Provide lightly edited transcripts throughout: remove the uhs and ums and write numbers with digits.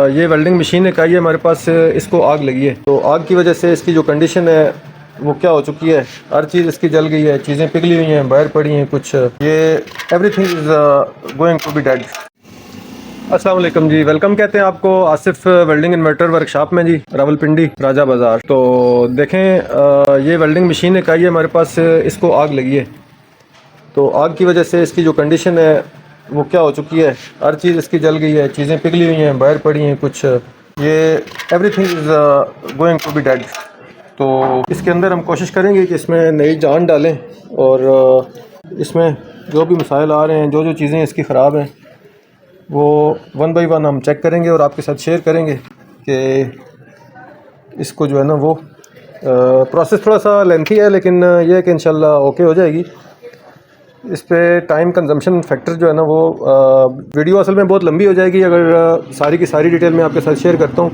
ये welding machine एक आई है हमारे पास, इसको आग लगी है। तो आग की वजह से इसकी जो कंडीशन है वो क्या हो चुकी है, हर चीज़ इसकी जल गई है, चीज़ें पिघली हुई हैं, बाहर पड़ी हैं कुछ, ये everything is going to be dead. अस्सलाम वालेकुम जी, वेलकम कहते हैं आपको आसिफ वेल्डिंग इन्वर्टर वर्कशॉप में जी, रावलपिंडी राजा बाज़ार। तो देखें ये वेल्डिंग मशीन एक आई है हमारे पास, इसको आग लगी है। तो आग की वजह से इसकी जो कंडीशन है वो क्या हो चुकी है, हर चीज़ इसकी जल गई है, चीज़ें पिघली हुई हैं, बाहर पड़ी हैं कुछ, ये everything is going to be dead. तो इसके अंदर हम कोशिश करेंगे कि इसमें नई जान डालें और इसमें जो भी मसाइल आ रहे हैं, जो जो चीज़ें इसकी ख़राब हैं, वो वन बाई वन हम चेक करेंगे और आपके साथ शेयर करेंगे कि इसको जो है ना वो प्रोसेस थोड़ा सा लेंथी है, लेकिन ये है कि इंशाल्लाह ओके हो जाएगी। इस पे टाइम कंजम्पशन फैक्टर जो है ना वो वीडियो असल में बहुत लंबी हो जाएगी अगर सारी की सारी डिटेल मैं आपके साथ शेयर करता हूँ।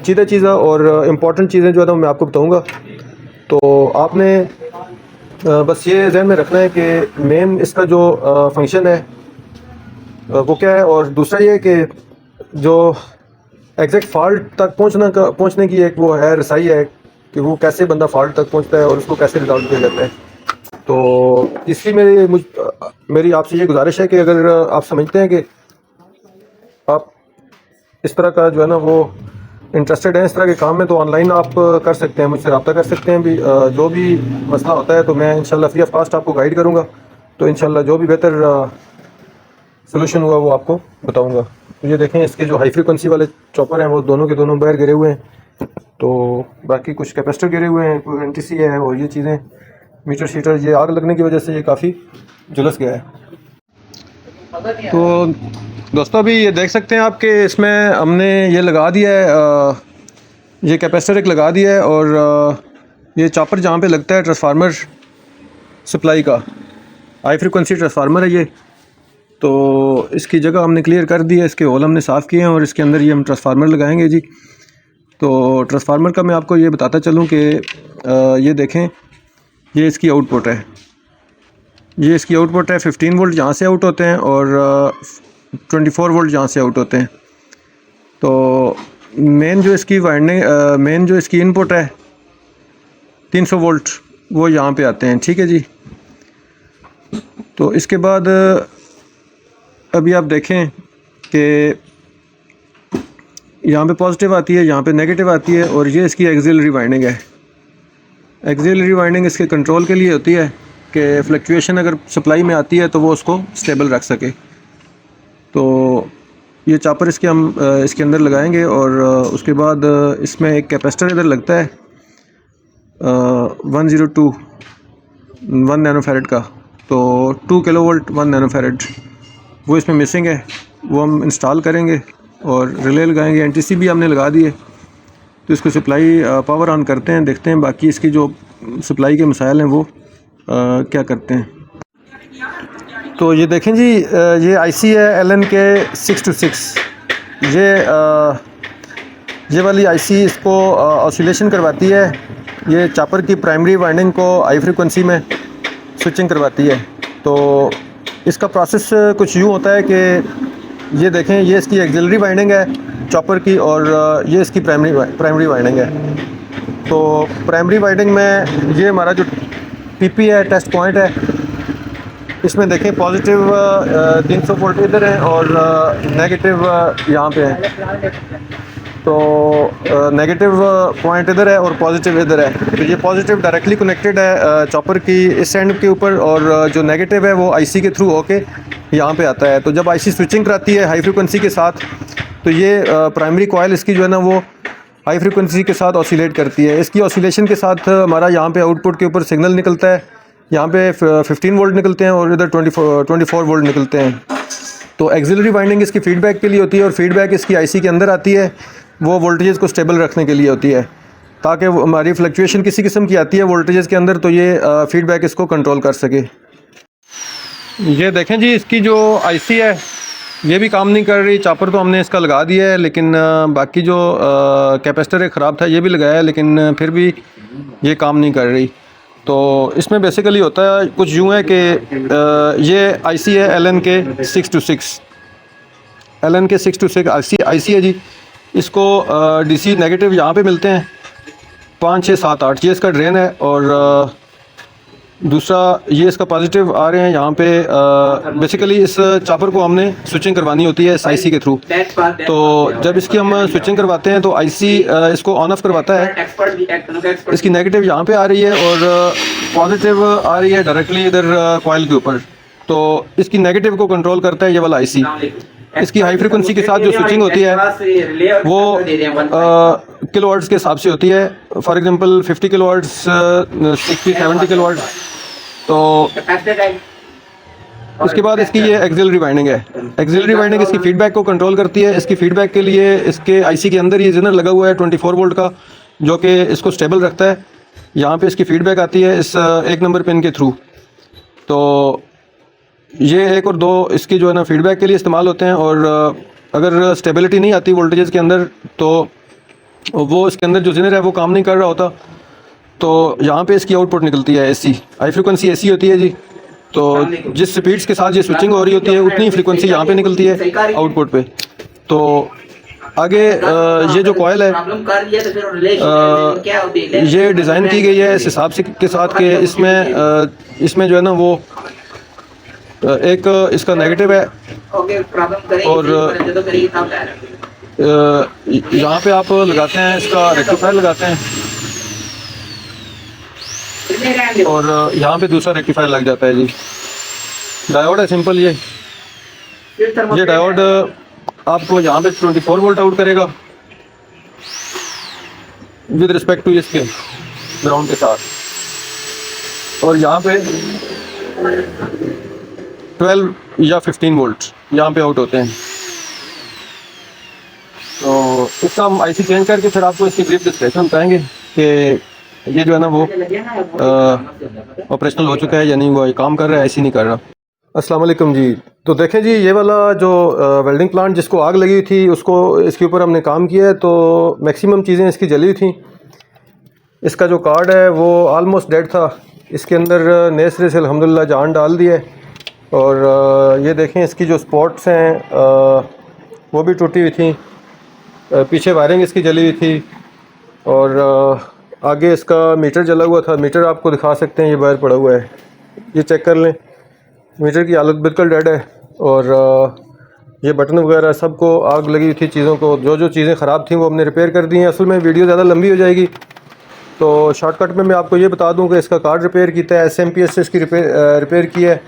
चीज़ें और इम्पॉर्टेंट चीज़ें जो है ना मैं आपको बताऊँगा। तो आपने बस ये जहन में रखना है कि मेन इसका जो फंक्शन है वो क्या है, और दूसरा ये कि जो एग्जैक्ट फॉल्ट तक पहुंचने की एक वो है रसाई है कि वो कैसे बंदा फॉल्ट तक पहुंचता है और उसको कैसे रिजॉल्व किया जाता है। तो इसकी मेरी आपसे ये गुजारिश है कि अगर आप समझते हैं कि आप इस तरह का जो है ना वो इंटरेस्टेड हैं इस तरह के काम में, तो ऑनलाइन आप कर सकते हैं, मुझसे रब्ता कर सकते हैं भी। जो भी मसला होता है तो मैं इंशाल्लाह फ्री ऑफ कॉस्ट आपको गाइड करूँगा। तो इंशाल्लाह जो भी बेहतर सोल्यूशन हुआ वो आपको बताऊंगा। तो ये देखें, इसके जो हाई फ्रीक्वेंसी वाले चॉपर हैं वो दोनों के दोनों बाहर गिरे हुए हैं। तो बाकी कुछ कैपेसिटर गिरे हुए हैं, कोई एनटीसी है, और ये चीज़ें मीटर शीटर, ये आग लगने की वजह से ये काफ़ी झुलस गया है। तो दोस्तों अभी ये देख सकते हैं आपके इसमें हमने ये लगा दिया है, ये कैपेसिटर एक लगा दिया है, और ये चॉपर जहाँ पे लगता है ट्रांसफार्मर सप्लाई का, हाई फ्रीक्वेंसी ट्रांसफार्मर है ये। तो इसकी जगह हमने क्लियर कर दी है, इसके होल हमने साफ़ किए हैं और इसके अंदर ये हम ट्रांसफार्मर लगाएंगे जी। तो ट्रांसफार्मर का मैं आपको ये बताता चलूँ कि ये देखें, ये इसकी आउटपुट है, ये इसकी आउटपुट है। 15 वोल्ट यहाँ से आउट होते हैं और 24 वोल्ट यहाँ से आउट होते हैं। तो मेन जो इसकी इनपुट है 300 वोल्ट, वो यहाँ पे आते हैं, ठीक है जी। तो इसके बाद अभी आप देखें कि यहाँ पे पॉजिटिव आती है, यहाँ पे नेगेटिव आती है, और ये इसकी एक्सिलरी वाइंडिंग है। एक्सिलरी वाइंडिंग इसके कंट्रोल के लिए होती है कि फ्लक्चुएशन अगर सप्लाई में आती है तो वो उसको स्टेबल रख सके। तो ये चॉपर हम इसके अंदर लगाएंगे, और उसके बाद इसमें एक कैपेसिटर इधर लगता है 102 1 नैनोफैरड का। तो 2 किलोवोल्ट 1 नैनोफैरड वो इसमें मिसिंग है, वो हम इंस्टॉल करेंगे और रिले लगाएंगे। एनटीसी भी हमने लगा दी है। तो इसको सप्लाई पावर ऑन करते हैं, देखते हैं बाकी इसकी जो सप्लाई के मसाइल हैं वो क्या करते हैं। तो ये देखें जी, ये आईसी है LNK 626। ये वाली आईसी इसको ऑसिलेशन करवाती है, ये चॉपर की प्राइमरी वाइंडिंग को हाई फ्रीक्वेंसी में स्विचिंग करवाती है। तो इसका प्रोसेस कुछ यूँ होता है कि ये देखें, ये इसकी एक्सिलरी वाइंडिंग है चॉपर की, और ये इसकी प्राइमरी वाइंडिंग है। तो प्राइमरी वाइंडिंग में ये हमारा जो टीपी है, टेस्ट पॉइंट है, इसमें देखें पॉजिटिव 300 वोल्ट इधर है और नेगेटिव यहाँ पे है। तो नेगेटिव पॉइंट इधर है और पॉजिटिव इधर है। तो ये पॉजिटिव डायरेक्टली कनेक्टेड है चॉपर की इस एंड के ऊपर, और जो नेगेटिव है वो आईसी के थ्रू होके यहाँ पे आता है। तो जब आईसी स्विचिंग कराती है हाई फ्रीक्वेंसी के साथ, तो ये प्राइमरी कॉइल इसकी जो है ना वो हाई फ्रीक्वेंसी के साथ ऑसिलेट करती है। इसकी ऑसिलेशन के साथ हमारा यहाँ पे आउटपुट के ऊपर सिग्नल निकलता है, यहाँ पे 15 वोल्ट निकलते हैं और इधर 24 वोल्ट निकलते हैं। तो एक्सिलरी वाइंडिंग इसकी फीडबैक के लिए होती है, और फीडबैक इसकी आईसी के अंदर आती है, वो वोल्टेजेस को स्टेबल रखने के लिए होती है, ताकि हमारी फ्लक्चुएशन किसी किस्म की आती है वोल्टेजेस के अंदर तो ये फीडबैक इसको कंट्रोल कर सके। ये देखें जी, इसकी जो आईसी है ये भी काम नहीं कर रही। चॉपर तो हमने इसका लगा दिया है, लेकिन बाकी जो कैपेसिटर है ख़राब था, ये भी लगाया है, लेकिन फिर भी ये काम नहीं कर रही। तो इसमें बेसिकली होता है कुछ यूँ है कि ये आईसी है LNK 626 LNK 626 आईसी है जी। इसको DC नेगेटिव यहाँ पे मिलते हैं 5, 6, 7, 8, ये इसका ड्रेन है। और दूसरा ये इसका पॉजिटिव आ रहे हैं यहाँ पे। बेसिकली इस चापर को हमने स्विचिंग करवानी होती है इस IC के थ्रू। तो जब इसकी हम स्विचिंग करवाते हैं तो IC इसको ऑन ऑफ करवाता है। इसकी नेगेटिव यहाँ पे आ रही है और पॉजिटिव आ रही है डायरेक्टली इधर कॉइल के ऊपर। तो इसकी नेगेटिव को कंट्रोल करता है ये वाला IC। इसकी हाई फ्रिक्वेंसी के साथ जो स्विचिंग होती है वो किलोवाट्स के हिसाब से होती है। For example 50 kilowatts, 60, 70 kilowatts. तो इसके बाद इसकी ये एक्सिलरी वाइंडिंग है। एक्सिलरी वाइंडिंग इसकी फीडबैक को कंट्रोल करती है। इसकी फीडबैक के लिए इसके IC के अंदर ये जेनर लगा हुआ है 24 वोल्ट का, जो कि इसको स्टेबल रखता है। यहाँ पे इसकी फीडबैक आती है इस 1 नंबर पिन के थ्रू। तो ये 1 और 2 इसकी जो है ना फीडबैक के लिए इस्तेमाल होते हैं। और अगर स्टेबिलिटी नहीं आती वोल्टेजेस के अंदर तो वो इसके अंदर जो जेनर है वो काम नहीं कर रहा होता। तो यहाँ पे इसकी आउटपुट निकलती है AC, हाई फ्रिक्वेंसी AC होती है जी। तो जिस स्पीड्स के साथ ये स्विचिंग हो रही होती है उतनी फ्रिक्वेंसी यहाँ पे निकलती है आउटपुट पे। तो आगे ये जो कॉइल है ये डिज़ाइन की गई है इस हिसाब से के साथ कि इसमें जो है ना वो एक इसका नेगेटिव है और यहाँ पे आप लगाते हैं इसका रेक्टिफायर लगाते हैं और यहाँ पे दूसरा रेक्टिफायर लग जाता है जी। डायोड है सिंपल ये डायोड आपको यहाँ पे 24 वोल्ट आउट करेगा विद रिस्पेक्ट टू इसके ग्राउंड के साथ। और यहाँ पे 12 या 15 वोल्ट यहाँ पे आउट होते हैं। तो इसका हम IC चेंज करके फिर आपको इसकी ब्रीफ डिस्क्रिप्शन बताएंगे कि ये जो है ना वो ऑपरेशनल हो चुका है यानी वो काम कर रहा है, IC नहीं कर रहा। अस्सलाम वालेकुम जी। तो देखें जी, ये वाला जो वेल्डिंग प्लांट जिसको आग लगी थी उसको इसके ऊपर हमने काम किया है। तो मैक्सिमम चीज़ें इसकी जली हुई थी। इसका जो कार्ड है वो आलमोस्ट डेड था। इसके अंदर नए सिरे से अल्हम्दुलिल्लाह जान डाल दी है। और ये देखें इसकी जो स्पॉट्स हैं वो भी टूटी हुई थी। पीछे वायरिंग इसकी जली हुई थी और आगे इसका मीटर जला हुआ था। मीटर आपको दिखा सकते हैं, ये बाहर पड़ा हुआ है, ये चेक कर लें। मीटर की हालत बिल्कुल डेड है। और ये बटन वगैरह सबको आग लगी हुई थी। चीज़ों को जो चीज़ें ख़राब थी वो हमने रिपेयर कर दी हैं। असल में वीडियो ज़्यादा लंबी हो जाएगी तो शॉर्टकट में मैं आपको ये बता दूं कि इसका कार्ड रिपेयर किया है, SMPS से इसकी रिपेयर की है।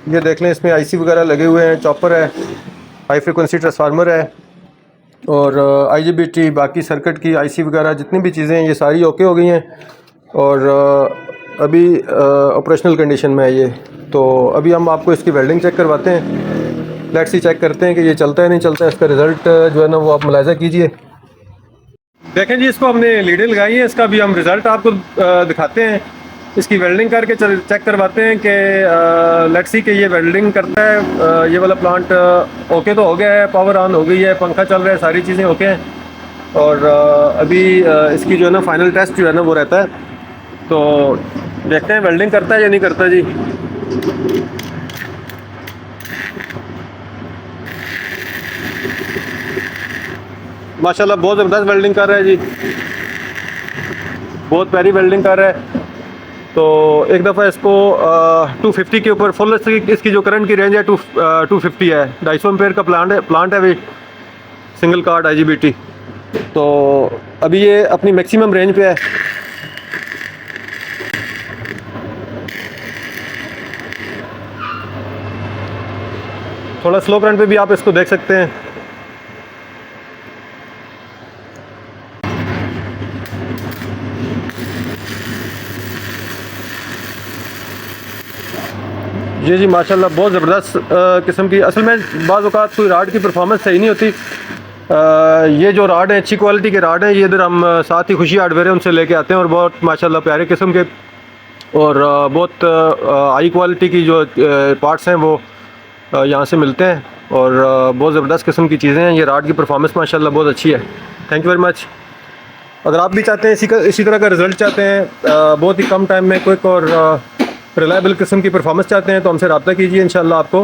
ये देख लें, इसमें IC वगैरह लगे हुए हैं, चॉपर है, हाई फ्रिक्वेंसी ट्रांसफार्मर है और IGBT बाकी सर्किट की IC वगैरह जितनी भी चीज़ें हैं ये सारी ओके हो गई हैं और अभी ऑपरेशनल कंडीशन में है ये। तो अभी हम आपको इसकी वेल्डिंग चेक करवाते हैं। लेट्स सी चेक करते हैं कि ये चलता है नहीं चलता है। इसका रिज़ल्ट जो है ना वो आप मुलाहिजा कीजिए। देखें जी, इसको हमने लीडें लगाई हैं। इसका भी हम रिज़ल्ट आपको दिखाते हैं। इसकी वेल्डिंग करके चेक करवाते हैं कि लेट्स सी कि ये वेल्डिंग करता है। ये वाला प्लांट ओके तो हो गया है, पावर ऑन हो गई है, पंखा चल रहा है, सारी चीज़ें ओके हैं। और अभी इसकी जो है ना फाइनल टेस्ट जो है ना वो रहता है। तो देखते हैं वेल्डिंग करता है या नहीं करता जी। माशाल्लाह बहुत ज़बरदस्त वेल्डिंग कर रहा है जी, बहुत प्यारी वेल्डिंग कर रहा है। तो एक दफ़ा इसको 250 के ऊपर फुल इसकी जो करंट की रेंज है 250 है। 250 एम्पेयर का प्लांट है भी, सिंगल कार्ड IGBT। तो अभी ये अपनी मैक्सिमम रेंज पे है। थोड़ा स्लो करंट पे भी आप इसको देख सकते हैं। ये जी माशाल्लाह बहुत ज़बरदस्त किस्म की। असल में बाज़ औक़ात कोई राड की परफॉर्मेंस सही नहीं होती। ये जो राड हैं अच्छी क्वालिटी के राड हैं। ये इधर हम साथ ही खुशी हार्डवेयर है उनसे लेके आते हैं और बहुत माशाल्लाह प्यारे किस्म के और बहुत हाई क्वालिटी की जो पार्ट्स हैं वो यहाँ से मिलते हैं और बहुत ज़बरदस्त किस्म की चीज़ें हैं। ये राड की परफॉर्मेंस माशाल्लाह बहुत अच्छी है। Thank you very much. अगर आप भी चाहते हैं इसी तरह का रिज़ल्ट चाहते हैं, बहुत ही कम टाइम में क्विक और रिलायबल किस्म की परफॉर्मेंस चाहते हैं तो हमसे रब्ता कीजिए। इंशाल्लाह आपको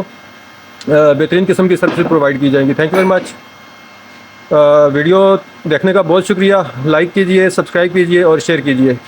बेहतरीन किस्म की सर्विस प्रोवाइड की जाएंगी। Thank you very much. Video देखने का बहुत शुक्रिया। लाइक कीजिए, सब्सक्राइब कीजिए और शेयर कीजिए।